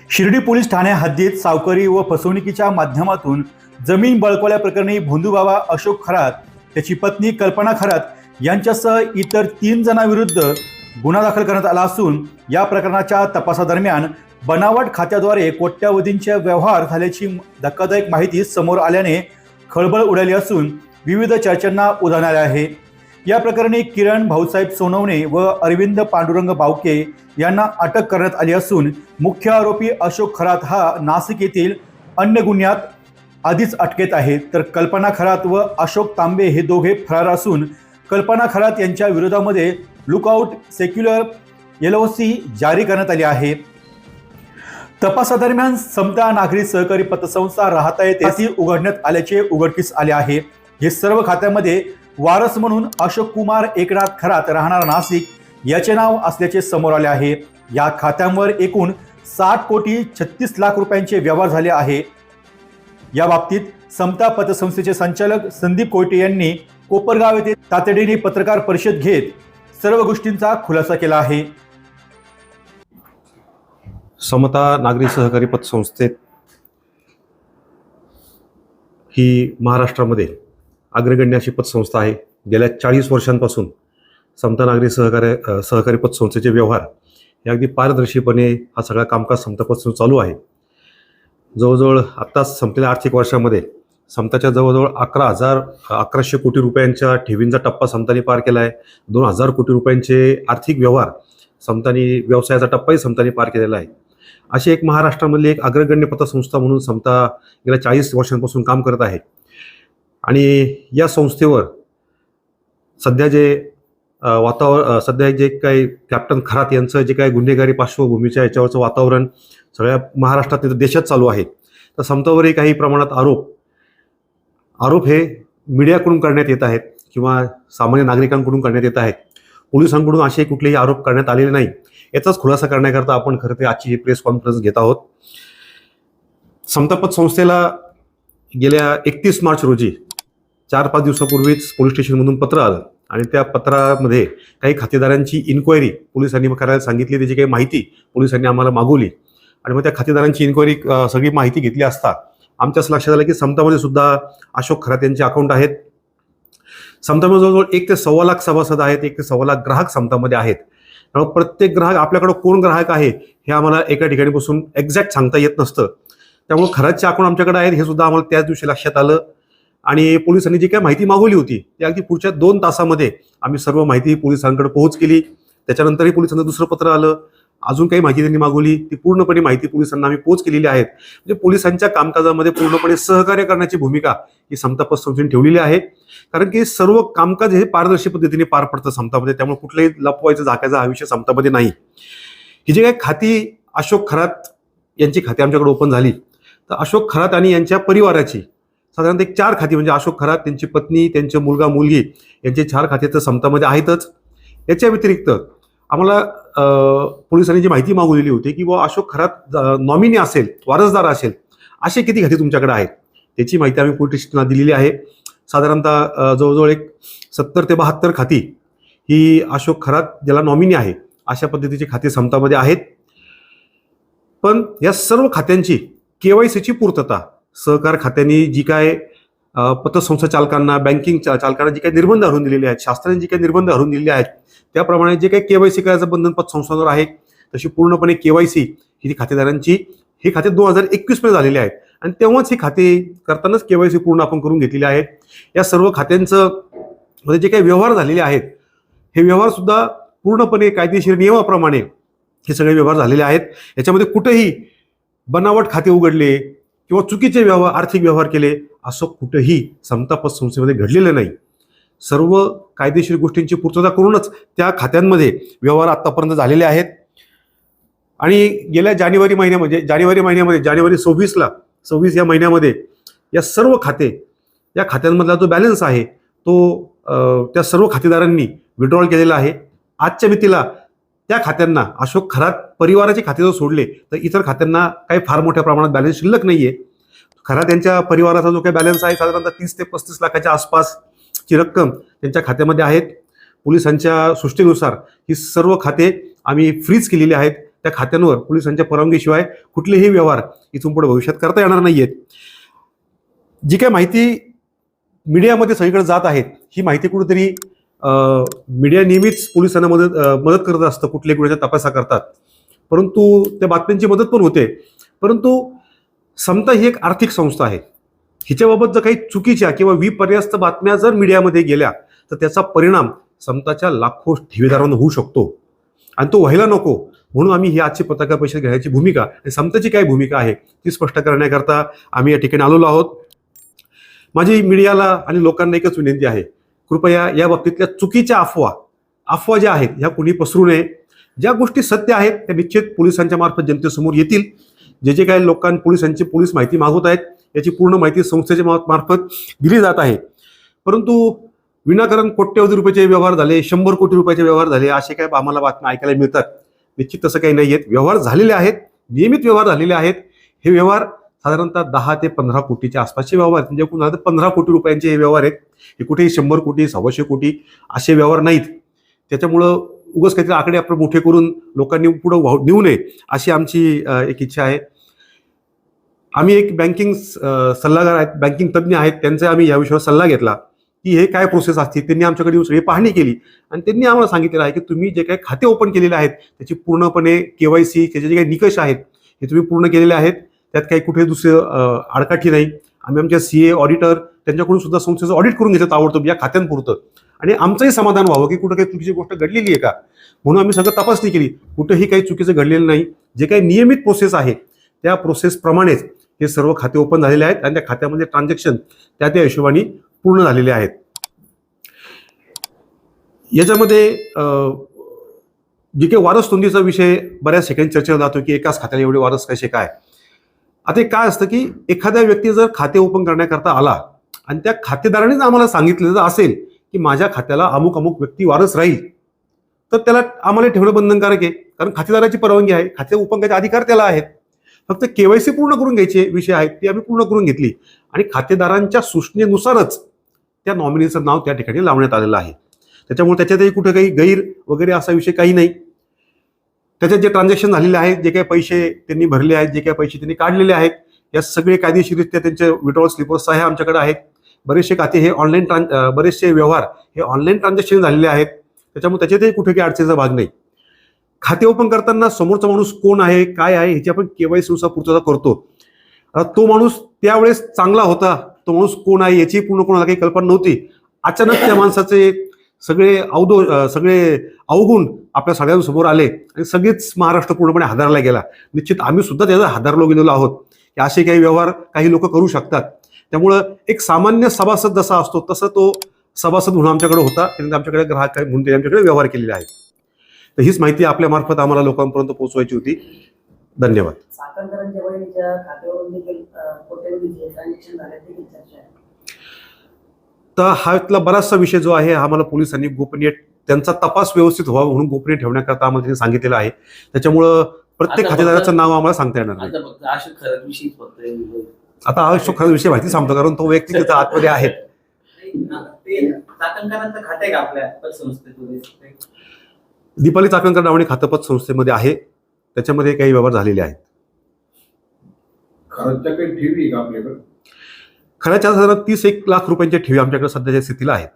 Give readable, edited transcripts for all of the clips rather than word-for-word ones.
Shirdi police ठाण्या हद्दीत सावकारी व फसवणुकीच्या माध्यमातून जमीन बळकावल्याप्रकरणी भोंदूबाबा अशोक खरात, त्याची पत्नी कल्पना खरात यांच्यासह इतर 3 जणांविरुद्ध गुन्हा दाखल करण्यात आला असून या प्रकरणाच्या तपासादरम्यान बनावट खात्याद्वारे कोट्यावधींचे व्यवहार झाल्याची धक्कादायक माहिती समोर आल्याने खळबळ उडाली असून विविध चर्चांना उधाण आले आहे। या प्रकरणी किरण भाऊसाहेब सोनवणे व अरविंद पांडुरंग बावके यांना अटक करण्यात आली असून मुख्य आरोपी अशोक खरात हा नाशिक येथील अन्य गुन्ह्यात आधीच अटकेत आहे, तर कल्पना खरात व अशोक तांबे हे दोघे फरार असून कल्पना खरात यांच्या विरोधामध्ये लुकआउट सेक्युलर LOC जारी करण्यात आली आहे। तपासादरम्यान समता नागरी सहकारी पतसंस्था राहता येथे उघडण्यात आल्याचे उघडकीस आले आहे। हे सर्व खात्यामध्ये वारस म्हणून अशोक कुमार एकनाथ खरात राहणार नाशिक याचे नाव असल्याचे समोर आले आहे। या खात्यांवर एकूण 60 कोटी 36 लाख रुपयांचे व्यवहार झाले आहे। या बाबतीत समता पतसंस्थेचे संचालक संदीप कोयटे यांनी कोपरगाव येथे तातडीने पत्रकार परिषद घेत सर्व गोष्टींचा खुलासा केला आहे। समता नागरी सहकारी पतसंस्थेत ही महाराष्ट्रामध्ये अग्रगण्य अशी पतसंस्था आहे। गेल्या 40 वर्षांपासून समता नागरी सहकारी पतसंस्थेचे व्यवहार हे अगदी पारदर्शीपणे हा सगळा कामकाज समता पतसंस्था चालू आहे। जवळजवळ आत्ताच संपलेल्या आर्थिक वर्षामध्ये समताच्या जवळजवळ 11,1100 कोटी रुपयांच्या ठेवींचा टप्पा समताने पार केला आहे। 2,000 कोटी रुपयांचे आर्थिक व्यवहार समताने, व्यवसायाचा टप्पाही समताने पार केलेला आहे। अशी एक महाराष्ट्रामधली एक अग्रगण्य पतसंस्था म्हणून समता गेल्या 40 वर्षांपासून काम करत आहे। आणि या संस्थेवर सध्या जे सध्या जे काही कॅप्टन खरात यांचं जे काही गुन्हेगारी पार्श्वभूमीच्या याच्यावरचं वातावरण सगळ्या महाराष्ट्रात देशात चालू आहे, तर समतावरही काही प्रमाणात आरोप हे मीडियाकडून करण्यात येत आहेत किंवा सामान्य नागरिकांकडून करण्यात येत आहेत। पोलिसांकडून असे कुठलेही आरोप करण्यात आलेले नाही। याचाच खुलासा करण्याकरता आपण खरं तर आजची ही प्रेस कॉन्फरन्स घेत आहोत। समता पतसंस्थेला गेल्या 31 मार्च रोजी 4-5 दिवसापूर्वीच पोलीस स्टेशनमधून पत्र आलं आणि त्या पत्रामध्ये काही खातेदारांची इन्क्वायरी पोलिसांनी करायला सांगितली, त्याची काही माहिती पोलिसांनी आम्हाला मागवली आणि मग त्या खातेदारांची इन्क्वायरी सगळी माहिती घेतली असता आमच्या असं लक्षात आलं की समतामध्ये सुद्धा अशोक खरात यांचे अकाउंट आहेत। समतामध्ये जवळजवळ 1 ते सव्वा लाख सभासद आहेत, 1 ते सव्वा लाख ग्राहक समतामध्ये आहेत। त्यामुळे प्रत्येक ग्राहक, आपल्याकडे कोण ग्राहक आहे हे आम्हाला एका ठिकाणी बसून एक्झॅक्ट सांगता येत नसतं। त्यामुळे खरातचे अकाउंट आमच्याकडे आहेत हे सुद्धा आम्हाला त्याच दिवशी लक्षात आलं आणि पोलिसांनी जी काही माहिती मागवली होती ती अगदी पुढच्या 2 तासामध्ये आम्ही सर्व माहिती पोलिसांकडे पोहोच केली। त्याच्यानंतरही पोलिसांना दुसरं पत्र आलं, अजून काही माहिती त्यांनी मागवली, ती पूर्णपणे माहिती पोलिसांना आम्ही पोच केलेली आहेत। म्हणजे पोलिसांच्या कामकाजामध्ये पूर्णपणे सहकार्य करण्याची भूमिका ही समता पतसंस्थेने ठेवलेली आहे, कारण की सर्व कामकाज हे पारदर्शी पद्धतीने पार पडतं समतामध्ये। त्यामुळे कुठल्याही लपवायचं झाकायचा हा विषय समतामध्ये नाही। ही जी काही खाती अशोक खरात यांची खाती आमच्याकडे ओपन झाली, तर अशोक खरात आणि यांच्या परिवाराची साधारणतः 4 खाती, म्हणजे अशोक खरात, त्यांची पत्नी, त्यांचे मुलगा मुलगी यांचे 4 खाते तर समतामध्ये आहेतच। याच्या व्यतिरिक्त आम्हाला पोलिसांनी जी माहिती मागवलेली होती की बुवा अशोक खरात नॉमिनी असेल, वारसदार असेल, असे किती खाती तुमच्याकडे आहेत त्याची माहिती आम्ही पोलीस स्टेशनला दिलेली आहे। साधारणतः जवळजवळ एक 70 ते 72 खाती ही अशोक खरात ज्याला नॉमिनी आहे अशा पद्धतीची खाती समतामध्ये आहेत। पण या सर्व खात्यांची KYCची पूर्तता सहकार खात्यांनी जी काय पतसंस्था चालकांना, बँकिंग चालकांना जी काही निर्बंध घालून दिलेले आहेत, शासनाने जी काही निर्बंध घालून दिलेले आहेत त्याप्रमाणे जे काही KYC करायचं बंधन पतसंस्थांवर आहे तशी पूर्णपणे KYC ही खातेदारांची, हे खाते 2021 मध्ये झालेले आहेत आणि तेव्हाच ही खाते करतानाच KYC पूर्ण आपण करून घेतलेली आहेत। या सर्व खात्यांचं मध्ये जे काही व्यवहार झालेले आहेत हे व्यवहार सुद्धा पूर्णपणे कायदेशीर नियमाप्रमाणे हे सगळे व्यवहार झालेले आहेत। याच्यामध्ये कुठेही बनावट खाते उघडले किंवा चुकीचे व्यवहार, आर्थिक व्यवहार केले असं कुठेही समता पतसंस्थेमध्ये घडलेलं नाही। सर्व कायदेशीर गोष्टींची पूर्तता करूनच त्या खात्यांमध्ये व्यवहार आतापर्यंत झालेले आहेत। आणि गेल्या जानेवारी जानेवारी 26 या महिन्यामध्ये या सर्व खाते, या खात्यांमधला जो बॅलन्स आहे तो त्या सर्व खातेदारांनी विड्रॉल केलेला आहे। आजच्या मितीला त्या खात्यांना, अशोक खरात परिवाराचे खाते जर सोडले तर इतर खात्यांना काही फार मोठ्या प्रमाणात बॅलन्स शिल्लक नाहीये। खरात यांच्या परिवाराचा जो काही बॅलन्स आहे साधारणतः 30 ते 35 लाखाच्या आसपासची रक्कम त्यांच्या खात्यामध्ये आहेत। पोलिसांच्या सृष्टीनुसार ही सर्व खाते आम्ही फ्रीज केलेले आहेत. त्या खात्यांवर पोलिसांच्या परवानगीशिवाय कुठलेही व्यवहार इथून पुढे भविष्यात करता येणार नाहीयेत. जी काही माहिती मीडियामध्ये सगळीकडे जात आहेत, ही माहिती कुठेतरी मीडिया नेहमीच पोलिसांना मदत करत असतं कुठल्याही गुन्ह्याच्या तपासा करतात, परंतु त्या बातम्यांची मदत पण होते. परंतु समता ही एक आर्थिक संस्था आहे. हिच्याबाबत जर काही चुकीच्या किंवा विपर्यास्त बातम्या जर मीडियामध्ये गेल्या तर त्याचा परिणाम समताच्या लाखो ठेवीदारांना होऊ शकतो आणि तो व्हायला नको. म्हणून आम्ही ही आजची पत्रकार परिषद घेण्याची भूमिका आणि समताची काय भूमिका आहे ती स्पष्ट करण्याकरता आम्ही या ठिकाणी आलेलो आहोत. माझी मीडियाला आणि लोकांना एकच विनंती आहे, कृपया या बाबतीतल्या चुकीच्या अफवा ज्या आहेत ह्या कुणी पसरू नये. ज्या गोष्टी सत्य आहेत त्या निश्चित पोलिसांच्या मार्फत जनतेसमोर येतील. जे काही पोलीस माहिती मागवत आहेत याची पूर्ण माहिती संस्थेच्या मार्फत दिली जात आहे. परंतु विनाकारण कोट्यवधी रुपयाचे व्यवहार झाले, 100 कोटी रुपयाचे व्यवहार झाले, असे काय आम्हाला बातम्या ऐकायला मिळतात. निश्चित तसं काही नाही आहेत. व्यवहार झालेले आहेत, नियमित व्यवहार झालेले आहेत. हे व्यवहार साधारणतः 10 ते 15 कोटीच्या आसपासचे व्यवहार आहेत. म्हणजे एकूण 15 कोटी रुपयांचे हे व्यवहार आहेत. हे कुठेही 100 कोटी 125 कोटी असे व्यवहार नाहीत. त्याच्यामुळं उगाच काहीतरी आकडे आपण मोठे करून लोकांनी पुढे नेऊ नये अशी आमची एक इच्छा आहे. आम्ही एक बँकिंग सल्लागार आहेत, बँकिंग तज्ज्ञ आहेत, त्यांचा आम्ही या विषयावर सल्ला घेतला की हे काय प्रोसेस असते. त्यांनी आमच्याकडे येऊन सगळी पाहणी केली आणि त्यांनी आम्हाला सांगितलेलं आहे की तुम्ही जे काही खाते ओपन केलेले आहेत त्याची पूर्णपणे KYC त्याचे जे काही निकष आहेत हे तुम्ही पूर्ण केलेले आहेत. त्यात काही कुठे दुसरे आडकाठी नाही. आम्ही आमच्या CA ऑडिटर त्यांच्याकडून सुद्धा संस्थेचं ऑडिट करून घेतो ताबडतोब या खात्यांपुरतं, आणि आमचंही समाधान व्हावं की कुठं काही चुकीची गोष्ट घडलेली आहे का. म्हणून आम्ही सगळं तपासणी केली, कुठेही काही चुकीचं घडलेलं नाही. जे काही नियमित प्रोसेस आहे त्या प्रोसेसप्रमाणेच हे सर्व खाते ओपन झालेले आहेत आणि त्या खात्यामध्ये ट्रान्झॅक्शन त्या हिशोबाने पूर्ण झालेले आहेत. याच्यामध्ये जे काही वारस नोंदीचा विषय बऱ्याच ठिकाणी चर्चेला जातो की एकाच खात्याला एवढे वारस कसे काय. आता काय असतं की एखाद्या व्यक्ती जर खाते ओपन करण्याकरता आला आणि त्या खातेदारानेच आम्हाला सांगितलेलं असेल की माझ्या खात्याला अमुक अमुक व्यक्ती वारस राहील, तर त्याला आम्हाला ठेवणं बंधनकारक आहे. कारण खातेदाराची परवानगी आहे, खाते ओपन करायचे अधिकार त्याला आहेत. फक्त KYC पूर्ण करून घ्यायचे विषय आहेत ते आम्ही पूर्ण करून घेतली आणि खातेदारांच्या सूचनेनुसारच त्या नॉमिनीचं नाव त्या ठिकाणी लावण्यात आलेलं आहे. त्याच्यामुळे त्याच्यातही कुठे काही गैर वगैरे असा विषय काही नाही. त्याच्यात जे ट्रान्झॅक्शन झालेले आहेत, जे काही पैसे त्यांनी भरले आहेत, जे काही पैसे त्यांनी काढलेले आहेत, या सगळे कायदेशीररित्या त्यांचे विड्रॉवल स्लिपर्स आहे आमच्याकडे आहेत. बरेचसे खाते हे बरेचसे व्यवहार हे ऑनलाईन ट्रान्झॅक्शन झालेले आहेत. त्याच्यामुळे त्याच्यातही कुठे काही अडचणीचा भाग नाही. खाते ओपन करताना समोरचा माणूस कोण आहे काय आहे ह्याची आपण KYC नुसार पूर्तता करतो. तो माणूस त्यावेळेस चांगला होता, तो माणूस कोण आहे याची पूर्ण कोणाला काही कल्पना नव्हती. अचानक त्या माणसाचे सगळे अवगुण आपल्या सगळ्यांसमोर आले आणि सगळेच महाराष्ट्र पूर्णपणे हादरला गेला. निश्चित आम्ही सुद्धा त्याचा हादरलो गेलेलो आहोत की असे काही व्यवहार काही लोक करू शकतात. त्यामुळं एक सामान्य सभासद जसा असतो तसं तो सभासद म्हणून आमच्याकडे होता. त्यांनी आमच्याकडे ग्राहक म्हणून आमच्याकडे व्यवहार केलेले आहेत. तर हीच माहिती आपल्या मार्फत आम्हाला लोकांपर्यंत पोहोचवायची होती. धन्यवाद. तर हा इथला बराचसा विषय जो आहे आम्हाला पोलिसांनी गोपनीय त्यांचा तपास व्यवस्थित व्हावा म्हणून गोपनीय ठेवण्याकरता आम्हाला त्यांनी सांगितलेलं आहे. त्याच्यामुळं प्रत्येक खातेदाराचं नाव आम्हाला सांगता येणार नाही. आता अशोक खरं विषय माहिती सांगतो कारण तो व्यक्ती तिथं आतमध्ये आहे. दीपाली चाकणकर नावाने खातंपत संस्थेमध्ये आहे, त्याच्यामध्ये काही व्यवहार झालेले आहेत. खऱ्याच्या साधारण 30-1 लाख रुपयांच्या ठेवी आमच्याकडे सध्याच्या स्थितीला आहेत.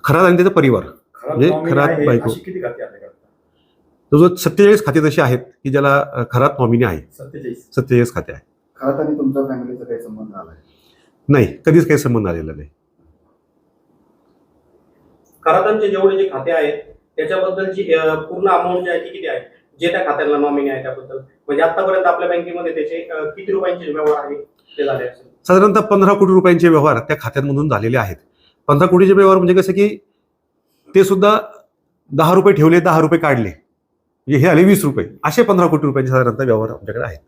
खरात आणि त्याचा परिवार म्हणजे खरात बायको जवळजवळ 47 खाते तशी आहेत की ज्याला खरात नॉमिनी आहे. 47 खाते आहे. खरात आणि तुमचा फॅमिलीचा काही संबंध आलाय? नाही, कधीच काही संबंध आलेला नाही. खरातांचे जेवढे जे खाते आहेत त्याच्याबद्दलची पूर्ण अमाऊंट जी आहे ती किती आहे, जे त्या खात्याला नॉमिनी आहे त्याबद्दल, म्हणजे आतापर्यंत आपल्या बँकेमध्ये त्याचे किती रुपयांचे व्यवहार आहे ते झाले असेल? साधारणतः 15 कोटी रुपयांचे व्यवहार त्या खात्यांमधून झालेले आहेत. 15 कोटीचे व्यवहार म्हणजे कसं की ते सुद्धा 10 रुपये ठेवले 10 रुपये काढले म्हणजे हे आले 20 रुपये, असे 15 कोटी रुपयांचे साधारणतः व्यवहार आमच्याकडे आहेत.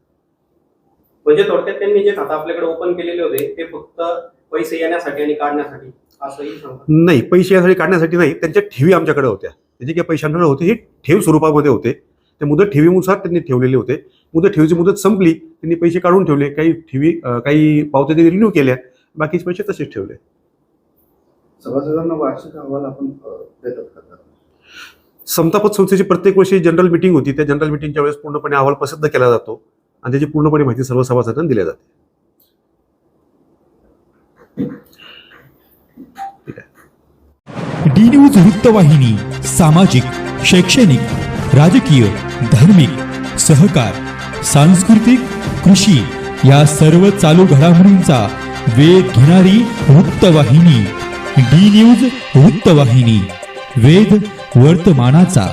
म्हणजे थोडक्यात त्यांनी जे खातं आपल्याकडे ओपन केलेले होते ते फक्त पैसे येण्यासाठी आणि काढण्यासाठी असंही सांगतात? नाही, पैसे यासाठी काढण्यासाठी नाही, त्यांच्या ठेवी आमच्याकडे होत्या. त्याचे काही पैसे आमच्याकडे होते हे ठेव स्वरूपामध्ये होते. ते मुदत ठेवीनुसार त्यांनी ठेवलेले होते. मुदत ठेवीची मुदत संपली, त्यांनी पैसे काढून ठेवले. काही ठेवी काही पावत्या त्यांनी रिन्यू केल्या, बाकीचे पैसे तसेच ठेवले. सभासदांना वार्षिक अहवाल आपण देतात का? समता पतसंस्थेची प्रत्येक वर्षी जनरल मिटिंग होती. त्या जनरल मिटिंगच्या वेळेस पूर्णपणे अहवाल प्रसिद्ध केला जातो आणि त्याची पूर्णपणे माहिती सर्व सभासदांना दिली जाते. डी न्यूज वृत्तवाहिनी सामाजिक, शैक्षणिक, राजकीय, धार्मिक, सहकार, सांस्कृतिक, कृषी या सर्व चालू घडामोडींचा वेध घेणारी वृत्तवाहिनी. डी न्यूज वृत्तवाहिनी, वेध वर्तमानाचा.